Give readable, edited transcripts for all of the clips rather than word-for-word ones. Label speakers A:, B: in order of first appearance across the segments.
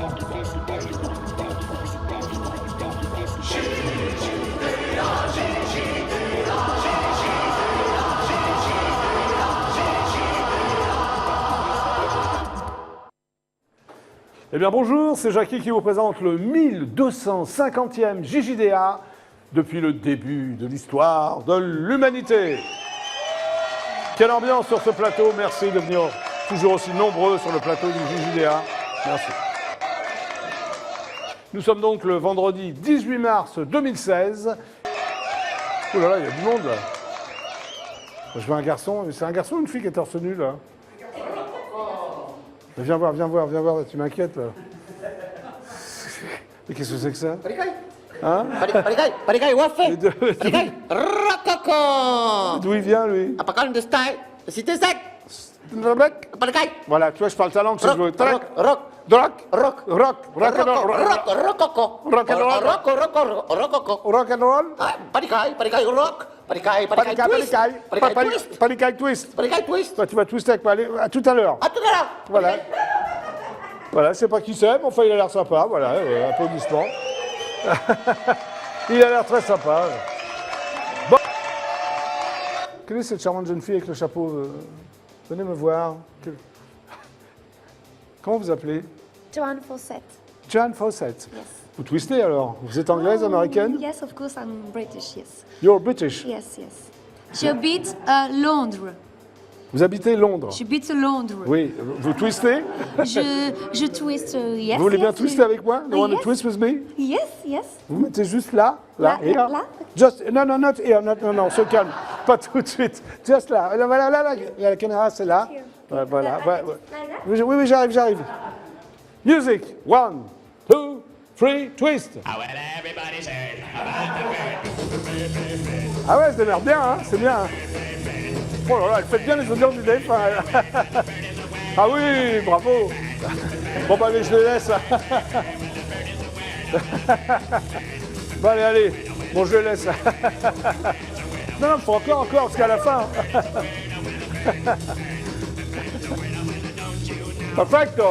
A: Eh bien bonjour, c'est Jackie qui vous présente le 1250e JJDA depuis le début de l'histoire de l'humanité. Quelle ambiance sur ce plateau, merci de venir toujours aussi nombreux sur le plateau du JJDA. Merci. Nous sommes donc le vendredi 18 mars 2016. Oh là là, il y a du monde là. Je veux un garçon, c'est un garçon ou une fille qui est torse nu là? Viens voir, tu m'inquiètes là. Mais qu'est-ce que c'est que ça? Hein?
B: Parikai, wafé. Rococo.
A: D'où il vient lui?
B: Apakal de style. Cité sec. Parikai.
A: Voilà, tu vois, je parle ta langue, je veux.
B: Rock.
A: Rock and roll.
B: Parikai, rock. Parikai,
A: twist.
B: Parikai, twist.
A: Toi, tu vas twister avec moi. Allez, à tout à l'heure.
B: À tout à l'heure.
A: Voilà. Voilà, je sais pas qui c'est, mais enfin, il a l'air sympa. Voilà, applaudissements. Il a l'air très sympa. Bon. Quelle est cette charmante jeune fille avec le chapeau? Venez me voir. Comment vous appelez?
C: Joanne Fawcett.
A: Joanne Fawcett.
C: Yes.
A: Vous twistez alors? Vous êtes anglaise, américaine?
C: Yes, of course, I'm British, yes.
A: You're British.
C: Yes. J'habite à Londres.
A: Vous habitez Londres?
C: J'habite à Londres.
A: Oui. Vous twistez?
C: Je twist, yes.
A: Vous voulez bien
C: yes,
A: twister avec moi? You want to
C: yes.
A: twist with me?
C: Yes.
A: Vous mettez juste là,
C: Là,
A: here.
C: là.
A: Just, non, not here, non, on se calme. Pas tout de suite. Just là. Voilà, là, la caméra, c'est là. Ouais, voilà. Oui, j'arrive. Music. 1, 2, 3, twist. Ah ouais, ça démerde bien, hein, c'est bien. Hein. Oh là là, elle fait bien les audiences du DF. Hein. Ah oui, bravo. Bon, bah allez, je les laisse. Bon, allez. Bon, je les laisse. Non, faut encore, parce qu'à la fin. Perfecto.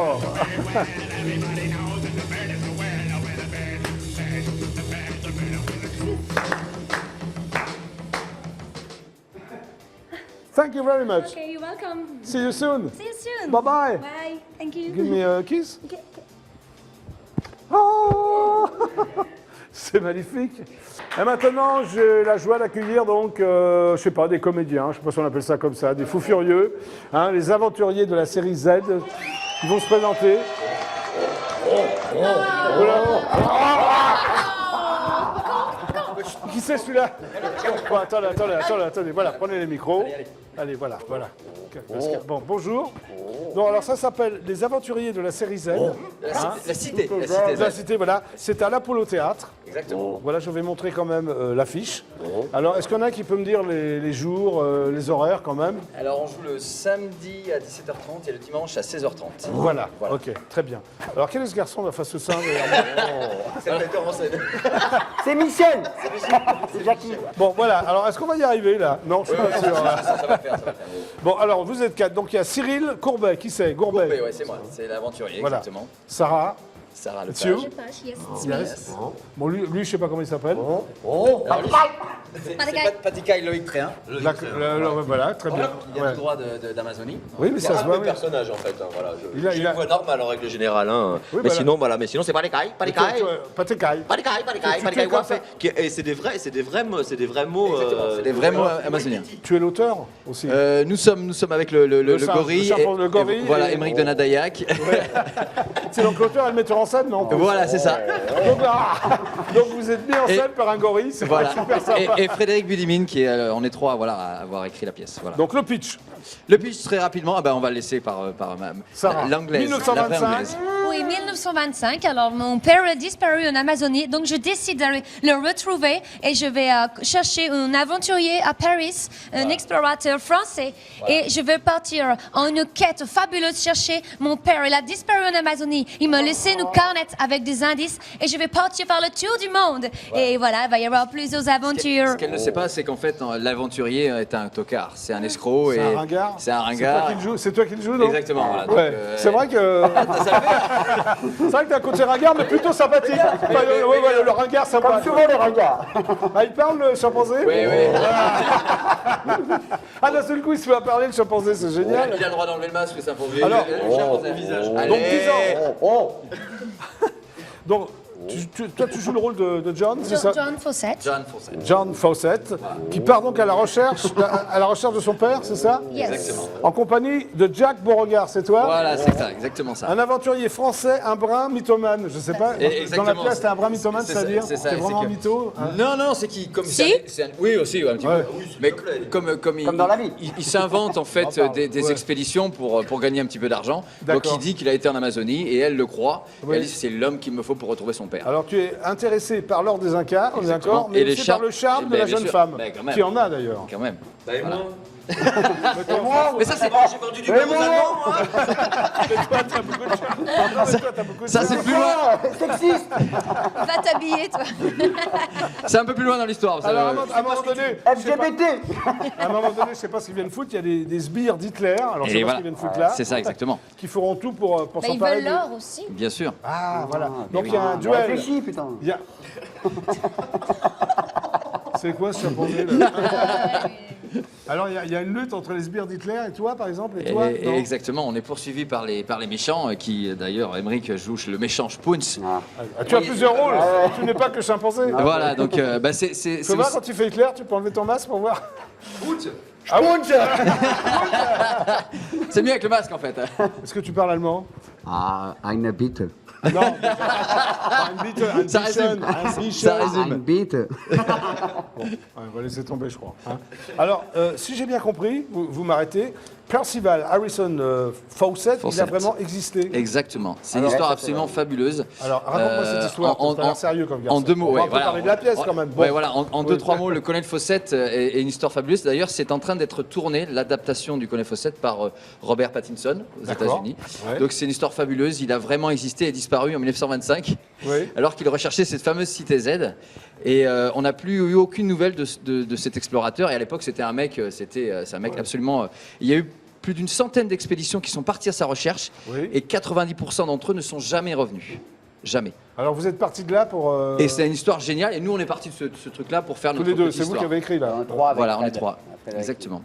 A: Thank you very much.
C: Okay, you're welcome.
A: See you soon.
C: See you soon.
A: Bye-bye.
C: Bye. Thank you.
A: Give me a kiss.
C: Okay.
A: Oh c'est magnifique. Et maintenant, j'ai la joie d'accueillir donc, je sais pas, des comédiens, je sais pas si on appelle ça comme ça, des fous furieux, hein, les aventuriers de la série Z, qui vont se présenter. Qui c'est celui-là? Bon, attendez, voilà, prenez les micros. Allez, voilà. Bon, bonjour. Non, alors ça s'appelle Les Aventuriers de la série Z.
D: La cité.
A: La cité, voilà. C'est à l'Apollo Théâtre.
D: Exactement.
A: Voilà, je vais montrer quand même l'affiche. Alors, est-ce qu'il y en a qui peut me dire les jours, les horaires quand même?
D: Alors, on joue le samedi à 17h30 et le dimanche à 16h30.
A: Voilà. Ok, très bien. Alors, quel est ce garçon là face au sein?
D: C'est le metteur en scène.
B: C'est Michel. C'est Jackie.
A: Bon, voilà. Alors, est-ce qu'on va y arriver là? Non, je suis pas sûr.
D: Ça va faire.
A: Bon, alors, vous êtes quatre. Donc, il y a Cyril Courbet. Qui c'est? Courbet.
D: Oui, c'est moi. C'est l'aventurier,
A: Voilà.
D: exactement.
A: Sarah.
D: Sarah
A: It's you?
D: Lepage.
C: Yes.
A: Bon, lui, je sais pas comment il s'appelle.
D: Alors, lui, c'est Patikai Loïc Tréhin.
A: Voilà, très bien.
D: Il a le droit d'Amazonie.
A: Oui, mais ça se voit. Oui.
E: Personnage en fait, hein, voilà.
A: Il a-
E: J'ai une voix normale en règle générale, hein.
A: Oui,
E: mais
A: voilà.
E: sinon c'est Parikai.
A: Parikai,
E: Ouais, fait. Et c'est des vrais mots.
D: C'est des vrais mots amazoniens.
A: Tu es l'auteur aussi.
D: Nous sommes avec le gorille.
A: Le gorille.
D: Voilà,
A: et-
D: Émeric de Nadayak.
A: C'est donc l'auteur et le metteur en scène, non?
D: Voilà, c'est ça.
A: Donc vous êtes mis en scène par un gorille, c'est
D: Voilà.
A: super sympa.
D: Et Frédéric Budimine qui est en étroit à avoir écrit la pièce. Voilà.
A: Donc le pitch.
D: Le pitch très rapidement, on va le laisser par
A: Sarah.
D: l'anglaise. La vraie
A: 1925.
D: anglaise.
C: Oui, 1925. Alors, mon père a disparu en Amazonie, donc je décide de le retrouver et je vais chercher un aventurier à Paris, un explorateur français, et je vais partir en une quête fabuleuse chercher mon père. Il a disparu en Amazonie. Il m'a laissé une carnet avec des indices et je vais partir faire le tour du monde. Et voilà, il va y avoir plusieurs aventures.
D: Ce qu'elle ne sait pas, c'est qu'en fait, l'aventurier est un tocard. C'est un escroc.
A: C'est un ringard.
D: C'est un ringard.
A: C'est toi qui le joues, non?
D: Exactement. Voilà. Donc,
A: Ouais. C'est vrai que.
D: Ça le fait.
A: C'est vrai que t'as un côté ringard, mais plutôt sympathique. Enfin, le ringard sympa.
B: Comme souvent les ringards.
A: Ah, il parle le chimpanzé?
D: Oui, oui.
A: Ah, d'un seul coup, il se met à parler le chimpanzé, c'est génial.
D: Il a le droit d'enlever le masque, c'est un pauvre.
A: Alors,
D: le visage.
A: Donc,
D: Allez.
A: 10 ans. Donc, toi, tu joues le rôle de John, c'est ça?
C: John Fawcett.
D: John Fawcett.
A: John Fawcett, qui part donc à la recherche de son père, c'est ça?
C: Yes.
A: En compagnie de Jack Beauregard, c'est toi?
D: Voilà, c'est ça, exactement ça.
A: Un aventurier français, un brin mythomane, je sais pas.
D: Exactement.
A: Dans la pièce, t'es un brin mythomane,
D: C'est ça,
A: c'est-à-dire?
D: c'est ça,
A: T'es vraiment
D: c'est que-
A: mytho hein?
D: Non, c'est qui comme
C: Si.
D: oui aussi, ouais, un petit
A: Ouais.
D: peu. Mais comme il,
B: dans la vie.
D: il s'invente en fait des
A: Ouais.
D: expéditions pour gagner un petit peu d'argent. Donc
A: D'accord.
D: il dit qu'il a été en Amazonie et elle le croit.
A: Oui.
D: Elle dit c'est l'homme qu'il me faut pour retrouver son père.
A: Alors tu es intéressé par l'or des Incas, on est d'accord, mais
D: Et les
A: aussi par
D: charmes-
A: le charme de
D: Ben,
A: la
D: bien
A: jeune
D: sûr.
A: femme,
D: Ben, quand même.
A: qui en a d'ailleurs.
D: Quand même.
E: Bah, et moi
D: Mais ça c'est
E: J'ai vendu du beurre aux Allemands, moi.
A: Toi, t'as beaucoup de charme. Non, mais toi, t'as beaucoup de
D: ça
A: charme.
D: c'est plus loin.
B: Sexiste.
C: Va t'habiller, toi.
D: C'est un peu plus loin dans l'histoire. ça-
A: Alors, à un moment donné, je sais pas-
B: LGBT.
A: à un moment donné, je sais pas ce qu'ils viennent foutre, il y a des sbires d'Hitler, alors je sais
D: Et
A: pas ce
D: voilà.
A: qu'ils viennent foutre là,
D: C'est ça exactement.
A: qui feront tout pour
C: Bah, ils
A: s'emparer
C: veulent
A: de...
C: l'or aussi.
D: Bien sûr.
A: Ah, voilà. Donc il y a un duel.
B: Réfléchis, putain.
A: Il y a... C'est quoi ce chimpanzé là? Alors il y a une lutte entre les sbires d'Hitler et toi par exemple et toi
D: Et
A: non
D: exactement, on est poursuivi par les méchants qui d'ailleurs Emmerich joue le méchant Spoons.
A: Ah, tu as plusieurs rôles, tu n'es pas que chimpanzé.
D: Voilà, donc bah, c'est
A: Tu vois, quand tu fais Hitler, tu peux enlever ton masque pour voir. Ah
D: c'est mieux avec le masque en fait.
A: Est-ce que tu parles allemand?
B: Eine Bitte.
A: Non. Un
D: Ça résume. Ça résume.
B: Bitte.
A: Ouais, on va laisser tomber, je crois. hein. Alors, si j'ai bien compris, vous m'arrêtez, Percival Harrison Fawcett, il a
D: Fawcett.
A: vraiment existé.
D: Exactement. C'est une
A: Alors,
D: histoire absolument fabuleuse.
A: Alors, raconte-moi cette histoire,
D: en-
A: t'as l'air sérieux comme garçon.
D: En deux mots,
A: On va
D: ouais,
A: un peu
D: voilà.
A: parler de la pièce quand même. Bon.
D: Ouais, voilà, en deux,
A: Oui.
D: trois mots, le colonel Fawcett est une histoire fabuleuse. D'ailleurs, c'est en train d'être tourné, l'adaptation du colonel Fawcett, par Robert Pattinson aux
A: D'accord.
D: États-Unis.
A: Ouais.
D: Donc, c'est une histoire fabuleuse. Il a vraiment existé et disparu en 1925,
A: Oui.
D: alors qu'il recherchait cette fameuse cité Z. Et on n'a plus eu aucune nouvelle de cet explorateur. Et à l'époque, c'était un mec, c'est un mec absolument. Il y a eu plus d'une centaine d'expéditions qui sont parties à sa recherche,
A: Oui.
D: et 90% d'entre eux ne sont jamais revenus. Jamais.
A: Alors, vous êtes parti de là pour...
D: Et c'est une histoire géniale. Et nous, on est partis de ce truc-là pour faire
A: tous
D: notre
A: les deux,
D: petite
A: c'est vous
D: histoire.
A: qui avez écrit là.
D: Voilà, on est trois. Exactement.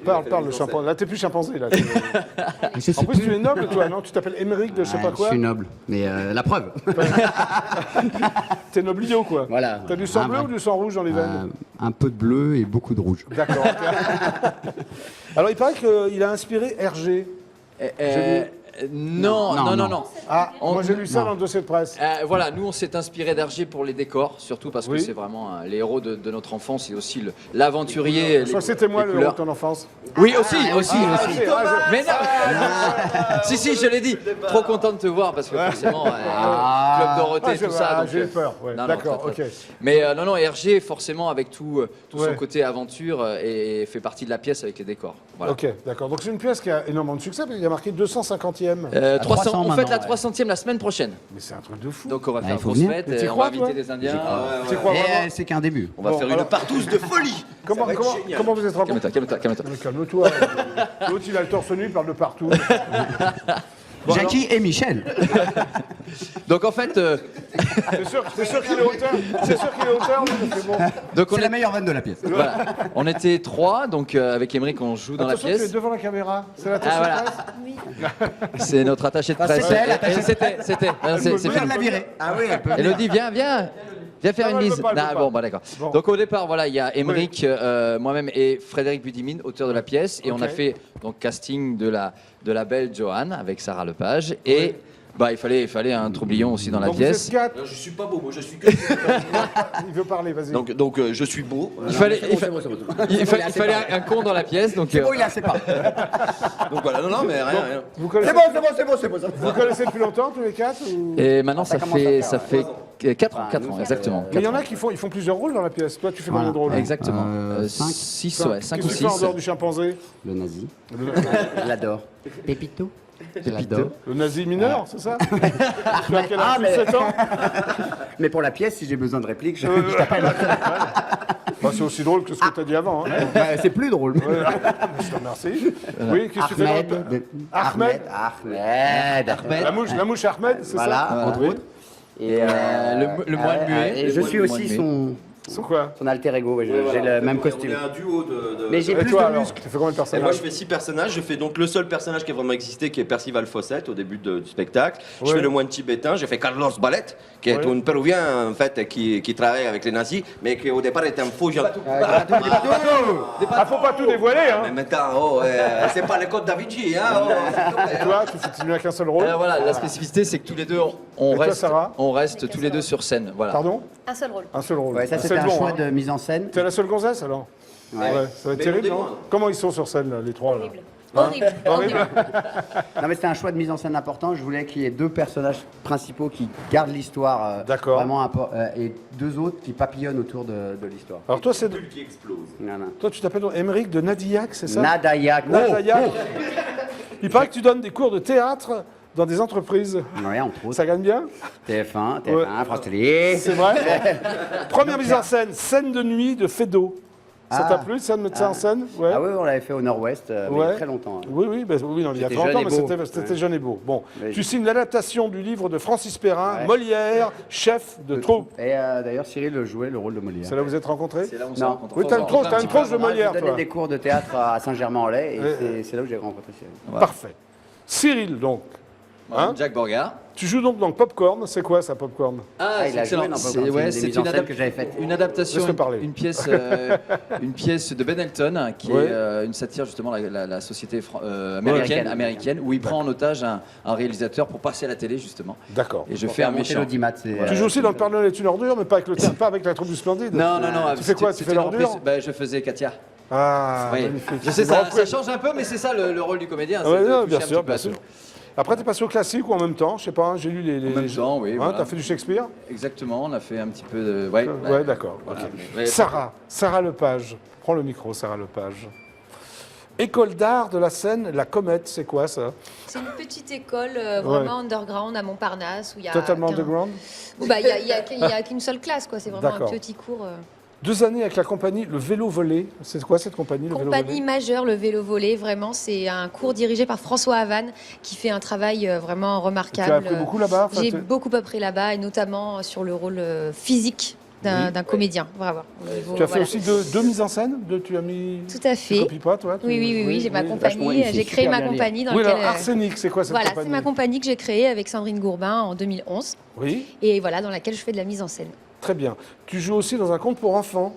A: Parle le chimpanzé. Là, t'es plus chimpanzé là. En plus, tu es noble toi, non? Tu t'appelles Émeric de je sais pas
B: Je
A: quoi.
B: suis noble, mais la preuve.
A: T'es noblio quoi.
B: Voilà.
A: T'as du sang
B: Ah,
A: bleu
B: bah.
A: ou du sang rouge dans les veines?
B: Un peu de bleu et beaucoup de rouge.
A: D'accord. Alors, il paraît qu'il a inspiré Hergé.
D: Non.
A: Ah,
D: On-
A: moi j'ai lu ça
B: non.
A: dans le dossier de presse.
D: Voilà, nous on s'est inspiré d'Hergé pour les décors, surtout parce que
A: Oui.
D: c'est vraiment les héros de notre enfance et aussi l'aventurier.
A: Je crois que c'était moi le héros de ton enfance.
D: Oui, aussi.
A: Ah,
D: Mais non si, je l'ai dit. Trop content de te voir parce que forcément, Club Dorothée, tout ça. donc,
A: j'ai eu peur. Ouais.
D: non,
A: D'accord,
D: très, très.
A: ok.
D: Mais non, Hergé, forcément, avec tout
A: Ouais.
D: son côté aventure, et fait partie de la pièce avec les décors. Voilà.
A: Ok, d'accord. Donc c'est une pièce qui a énormément de succès, parce qu'il y a marqué 250e.
D: 300, on
B: maintenant,
D: fête la
B: ouais.
D: 300e la semaine prochaine.
A: Mais c'est un truc de fou.
D: Donc on va faire
B: il
D: une
B: faut
D: grosse
B: venir.
D: fête,
A: Mais t'y
D: on
A: crois,
D: va inviter
A: toi
D: des Indiens.
A: Tu crois vraiment
B: C'est qu'un début.
E: On va
A: Bon,
E: faire
A: alors-
E: une partouze de folie.
A: Comment vous êtes rencontrés?
D: Calme-toi.
A: Non, mais calme-toi. L'autre, il a le torse nu, il parle de partout.
B: Jackie et Michel.
D: Donc en fait,
A: C'est sûr qu'il est auteur. C'est sûr qu'il est auteur, mais c'est bon.
D: donc on
B: C'est la
D: est,
B: meilleure vanne de la pièce.
D: voilà, on était trois, donc avec Émeric on joue dans la
A: Attention, tu es
D: pièce.
A: devant la caméra. C'est la
D: Ah voilà, c'est notre attaché de presse.
B: c'était elle, l'attaché de
D: C'était.
A: Elle
D: C'est
A: peut
D: c'est
A: venir,
D: fini.
B: la virer. Ah oui, elle peut.
D: Elodie, viens faire
A: Non,
D: une
A: elle
D: bise.
A: veut pas, elle veut
D: Ah,
A: pas.
D: bon, bah d'accord.
A: Bon.
D: Donc au départ, voilà, il y a Émeric, moi-même et Frédéric Budimine, auteur de la pièce, et on a
A: Ok.
D: fait donc casting de la belle Joanne avec Sarah Lepage, et bah il fallait un troublion aussi dans la
A: Donc vous êtes
D: pièce.
A: 4.
E: Non, je suis pas beau, moi je suis que.
A: Il veut parler, vas-y.
E: Donc je suis beau.
D: Il fallait un con dans la pièce, donc
B: Oh, il a assez pas.
E: Donc voilà, non, mais rien.
A: Vous connaissez,
B: C'est bon.
A: vous connaissez depuis longtemps, tous les 4 ou...
D: et maintenant
B: Ça
D: ça
B: commence à
D: fait
B: faire,
D: 4 ans, exactement.
A: Mais il y en a qui font plusieurs rôles dans la pièce. Toi, tu fais combien de rôles?
D: Exactement.
B: 5.
D: 6
A: Qu'est-ce
D: ou
A: que tu fais en
D: 6.
A: dehors du chimpanzé?
B: Le nazi. Je l'adore. Pépito. Je l'adore.
A: Le nazi mineur, c'est ça? Tu as quel âge?
B: mais-
A: 7 ans?
B: Mais pour la pièce, si j'ai besoin de réplique, je t'appelle.
A: Bah, c'est aussi drôle que ce que tu as dit avant. Hein.
B: C'est plus drôle.
A: Je te remercie. Oui, qu'est-ce que tu fais dans le... Ahmed. La mouche Ahmed, c'est
B: Voilà,
A: ça?
B: entre autres. Et
D: le moine muet.
B: Et je suis aussi son
A: C'est quoi?
B: alter ego. Ouais, j'ai le même costume.
E: On est un duo de...
B: Mais j'ai
A: Et
B: plus
A: toi
B: de
A: alors?
B: muscles.
A: Tu fais combien de
E: Et moi,
A: personnages?
E: je fais 6 personnages. Je fais donc le seul personnage qui a vraiment existé, qui est Percival Fawcett au début du spectacle. Je
A: Ouais.
E: fais le moine tibétain. J'ai fait Carlos Ballet, qui est
A: Ouais.
E: un Péruvien en fait, qui travaille avec les nazis, mais qui au départ était un faux gentil.
A: Ah, faut pas tout dévoiler, hein?
E: Mais maintenant, c'est pas le code Da Vinci, hein.
A: Et toi, tu n'as qu'un seul rôle?
D: Alors voilà, la spécificité, c'est que tous les deux, on
A: toi, Sarah
D: reste tous les deux sur scène. Voilà.
A: Pardon?
C: Un seul rôle.
A: Un seul rôle.
B: Ouais, ça
A: C'est
B: c'était un
A: long,
B: choix
A: hein.
B: de mise en scène.
A: T'es la seule gonzesse alors?
B: Ouais.
A: Ça va être
E: Mais
A: terrible,
E: on
A: non?
E: dévoile.
A: Comment ils sont sur scène, là, les trois? Là
C: Horrible. Horrible.
B: Non mais c'était un choix de mise en scène important. Je voulais qu'il y ait 2 personnages principaux qui gardent l'histoire
A: D'accord.
B: vraiment et 2 autres qui papillonnent autour de l'histoire.
A: Alors toi, c'est...
E: Qui explose.
B: Voilà.
A: Toi, tu t'appelles Émeric de Nadillac, c'est ça?
B: Nadayak.
A: Nadillac. Il paraît que tu donnes des cours de théâtre dans des entreprises.
B: Ouais, entre autres.
A: Ça gagne bien?
B: TF1,
A: Ouais.
B: France Télé.
A: C'est vrai? Première mise en scène, scène de nuit de Fédo. Ça t'a plu, ça, de mettre ça en scène? Ouais.
B: Ah oui, on l'avait fait au Nord-Ouest, mais il y a très longtemps. hein.
A: Oui, oui, non, il y a
B: J'étais
A: 30
B: jeune
A: ans,
B: et
A: mais
B: beau.
A: c'était jeune et beau. Bon,
B: Mais
A: tu signes l'adaptation du livre de Francis Perrin,
B: Ouais.
A: Molière, chef de troupe.
B: Et d'ailleurs, Cyril jouait le rôle de Molière.
A: C'est là où vous êtes rencontrés?
D: C'est là où on se
B: Non.
D: rencontre.
A: Oui, t'as une tronche, t'as une tronche de
B: Moi,
A: Molière,
B: je donnais
A: toi.
B: des cours de théâtre à Saint-Germain-en-Laye et
A: Ouais.
B: c'est là où j'ai rencontré Cyril.
A: Parfait. Cyril, donc. Hein?
D: Jack Borgard.
A: Tu joues donc dans Popcorn. C'est quoi ça, Popcorn?
B: Ah, il a joué dans
D: C'est
B: Popcorn,
D: ouais,
B: c'est
D: c'est
B: une mise en scène que j'avais faite.
D: une adaptation,
A: Laisse-le parler.
D: une pièce de Ben Elton, qui
A: Ouais.
D: est une satire justement la société américaine, où il prend en otage un réalisateur pour passer à la télé justement.
A: D'accord.
D: Et je
B: Pour
D: fais un
B: faire monter
D: méchant.
B: l'audimat.
A: Tu joues aussi dans Le Père Noël est une ordure, mais pas avec la troupe du Splendide.
D: Non.
A: Tu fais quoi? Tu
D: c'était
A: fais
D: une
A: l'ordure?
D: reprise. Ben, je faisais Katia.
A: Ah,
D: Oui.
A: magnifique.
D: Je sais,
A: Une
D: ça
A: reprise.
D: change un peu, mais c'est ça le rôle du comédien. c'est
A: Ouais,
D: de
A: non,
D: toucher
A: bien
D: un
A: sûr,
D: petit peu
A: bien
D: à tout.
A: sûr. Après, t'es passé au classique ou en même temps? Je sais pas, j'ai lu les...
D: En même temps, oui, voilà.
A: T'as fait du Shakespeare?
D: Exactement, on a fait un petit peu de. Ouais,
A: Ouais, d'accord.
D: voilà,
A: ok.
D: mais-
A: Sarah Lepage. Prends le micro, Sarah Lepage. École d'art de la Seine, la Comète, c'est quoi ça?
C: C'est une petite école vraiment underground à Montparnasse où il y a.
A: Totalement
C: 15
A: underground?
C: Où, bah, il y a qu'une seule classe, quoi. C'est vraiment
A: D'accord.
C: un petit cours.
A: 2 années avec la compagnie Le Vélo Volé. C'est quoi cette compagnie, Le Vélo
C: Compagnie
A: Volé?
C: majeure, le vélo volé, vraiment, c'est un cours dirigé par François Havane qui fait un travail vraiment remarquable.
A: Tu as appris beaucoup là-bas? Enfin,
C: J'ai
A: tu-
C: beaucoup appris là-bas et notamment sur le rôle physique d'un comédien, vraiment. Au niveau,
A: Tu as fait
C: voilà.
A: aussi deux mises en scène? Tu as mis...
C: Tout à
A: Tu
C: fait.
A: copies pas, toi?
C: Oui, j'ai ma
B: vachement,
C: compagnie,
B: il sait
C: j'ai créé
B: super
C: ma
B: bien lire.
C: compagnie dans
A: Oui,
C: laquelle...
A: alors Arsenic, c'est quoi cette
C: Voilà,
A: compagnie?
C: c'est ma compagnie que j'ai créée avec Sandrine Gourbin en 2011
A: Oui,
C: et voilà, dans laquelle je fais de la mise en scène.
A: très bien. Tu joues aussi dans un conte pour enfants.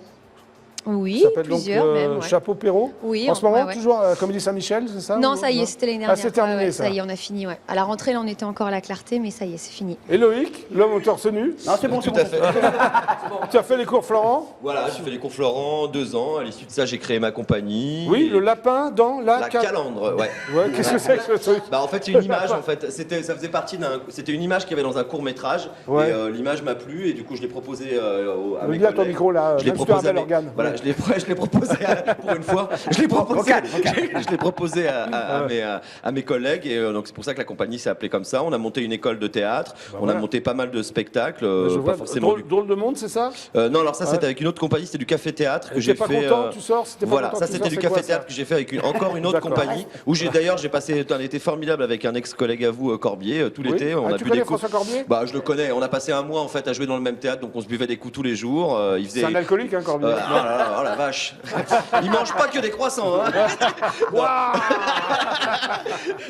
C: Oui,
A: Ça s'appelle
C: plusieurs
A: donc
C: même. Ouais.
A: Chapeau Perrault.
C: Oui,
A: En ce moment,
C: ouais.
A: toujours à la Comédie Saint-Michel, c'est ça?
C: Non,
A: ou-
C: ça y est, c'était l'année dernière.
A: Ah, c'est terminé,
C: Ouais,
A: ça.
C: Ça y est, on a fini, ouais. À la rentrée, là, on était encore à la clarté, mais ça y est, c'est fini.
A: Et Loïc, l'homme au torse nu.
B: Non, c'est bon,
E: Tout
B: c'est
E: à
B: bon.
E: fait.
A: Tu as fait les cours Florent?
E: Voilà, j'ai fait les cours Florent 2 ans. À l'issue de ça, j'ai créé ma compagnie.
A: Oui, le lapin dans la...
E: La calandre, ouais.
A: Ouais, qu'est-ce que c'est que ce truc?
E: Bah en fait c'est une image en fait, ça faisait partie c'était une image qu'il y avait dans un court métrage
A: Ouais.
E: et l'image m'a plu et du coup je l'ai proposé à mes
A: Dis à ton
E: collègues.
A: micro là,
E: Je l'ai
A: même si tu as un
E: proposé à
A: bel
E: mes,
A: organe.
E: voilà, je l'ai proposé pour une fois, je l'ai proposé, je l'ai proposé à mes collègues et donc c'est pour ça que la compagnie s'est appelée comme ça. On a monté une école de théâtre, on
A: voilà.
E: a monté pas mal de spectacles,
A: Je
E: pas
A: vois,
E: forcément
A: drôle de monde, c'est ça?
E: non alors ça
A: Ouais.
E: c'était avec une autre compagnie, c'était du café théâtre que
A: T'es
E: j'ai
A: pas
E: fait.
A: content, tu sors? Si t'es pas
E: Voilà,
A: content,
E: ça
A: tu
E: c'était
A: sors,
E: du
A: c'est
E: café
A: quoi, ça?
E: théâtre que j'ai fait avec encore une autre
A: D'accord.
E: compagnie où j'ai passé un été formidable avec un ex-collègue à vous Corbier tout
A: Oui.
E: l'été. On
A: Ah,
E: a
A: tu
E: bu
A: connais
E: des coups.
A: François Corbier?
E: Bah je le connais. On a passé un mois en fait à jouer dans le même théâtre, donc on se buvait des coups tous les jours. Il faisait.
A: C'est un alcoolique, hein, Corbier?
E: Oh là là, oh la vache. Il mange pas que des croissants. Hein.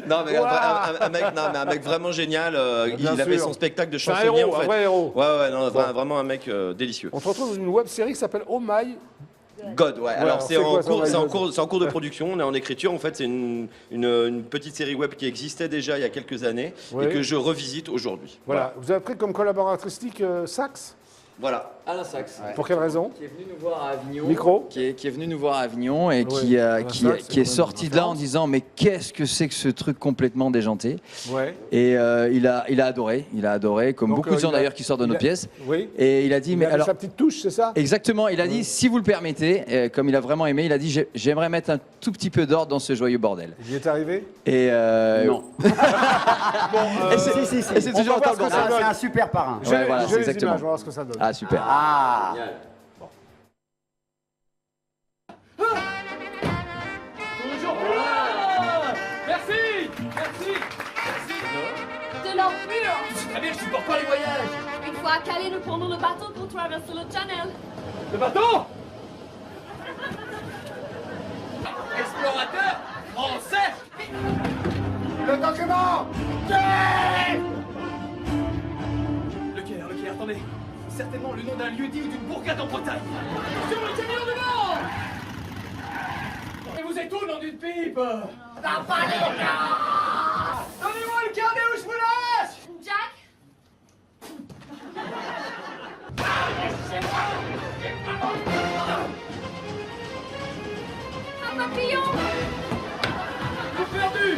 E: Non mais un mec vraiment génial.
A: Bien
E: Il avait
A: sûr.
E: son spectacle de
A: C'est un
E: chansonnier
A: héros,
E: en
A: un
E: fait.
A: vrai héros.
E: Ouais non, vraiment un mec délicieux.
A: On te retrouve dans une web série qui s'appelle Oh My.
E: God, ouais. Alors
A: alors,
E: c'est
A: c'est
E: en
A: quoi, ça,
E: cours,
A: on
E: c'est
A: va
E: en
A: dire
E: cours, c'est en cours de production. On est en écriture. En fait, c'est une petite série web qui existait déjà il y a quelques années
A: Oui.
E: et que je revisite aujourd'hui.
A: Voilà. Vous avez pris comme collaboratrice Saxe?
E: Voilà.
D: Alain Sachs.
A: Pour quelle raison?
D: Qui est venu nous voir à Avignon.
A: Micro.
D: Qui est venu nous voir à Avignon et
A: Oui, Alain Sachs, c'est
D: qui est
A: quand même
D: sorti
A: une
D: de là en
A: référence.
D: disant mais qu'est-ce que c'est que ce truc complètement déjanté.
A: Ouais.
D: Et il a adoré, comme
A: Donc,
D: beaucoup de gens
A: il a-
D: d'ailleurs qui sortent de
A: il
D: nos
A: a-
D: pièces.
A: Oui.
D: Et il a dit
A: Il
D: mais
A: a mis
D: alors
A: sa petite touche, c'est ça?
D: exactement, il a dit si vous le permettez, comme il a vraiment aimé, il a dit j'aimerais mettre un tout petit peu d'ordre dans ce joyeux bordel.
A: Il y est arrivé?
D: Et
B: Non.
D: et c'est
B: Si, si.
D: et c'est
A: On
D: toujours
A: va voir
D: autant le
A: ce que ça
D: bordel.
A: donne.
B: C'est un super parrain.
A: J'ai
D: Ouais, voilà,
A: j'ai
D: c'est
A: les
D: exactement.
A: images, on va voir ce que ça donne.
D: Ah super.
B: Ah.
F: De l'or pur.
D: Très bien, je supporte pas les voyages.
F: Une fois à Calais, nous prenons le bateau pour traverser le Channel.
D: Le bateau Explorateur français.
A: Le document!
G: Le Caire, attendez. C'est certainement le nom d'un lieu-dit ou d'une bourgade en Bretagne. Sur le camion devant. Et vous êtes où, nom d'une pipe? Donnez-moi le carnet où je vous lâche.
F: Jack. Un papillon.
G: Vous perdu.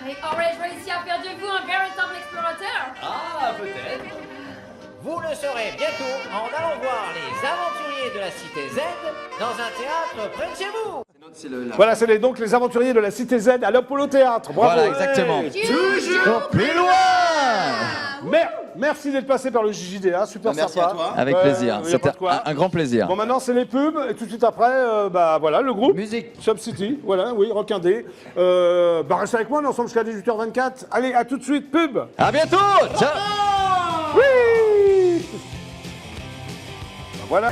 F: Et aurais-je réussi à faire de vous un véritable explorateur?
G: Ah, peut-être.
H: Vous le saurez bientôt en allant voir les aventuriers de la Cité Z dans un théâtre près de chez vous.
A: Voilà, c'est donc les aventuriers de la Cité Z à l'Apollo Théâtre. Bravo.
D: Voilà, exactement.
A: Toujours
D: plus loin.
A: Merci d'être passé par le JJDA, super
E: Merci
A: sympa.
E: à toi.
D: Avec
A: Ouais,
D: plaisir.
A: y a pas
D: C'était
A: de quoi.
D: un grand plaisir.
A: Bon, maintenant c'est les pubs et tout de suite après, bah voilà, le groupe.
D: Musique.
A: Sub City, voilà, oui, Rock Indé. Bah restez avec moi, on est ensemble jusqu'à 18h24. Allez, à tout de suite, pub.
D: À bientôt. Ciao.
A: Oui. Bah, voilà.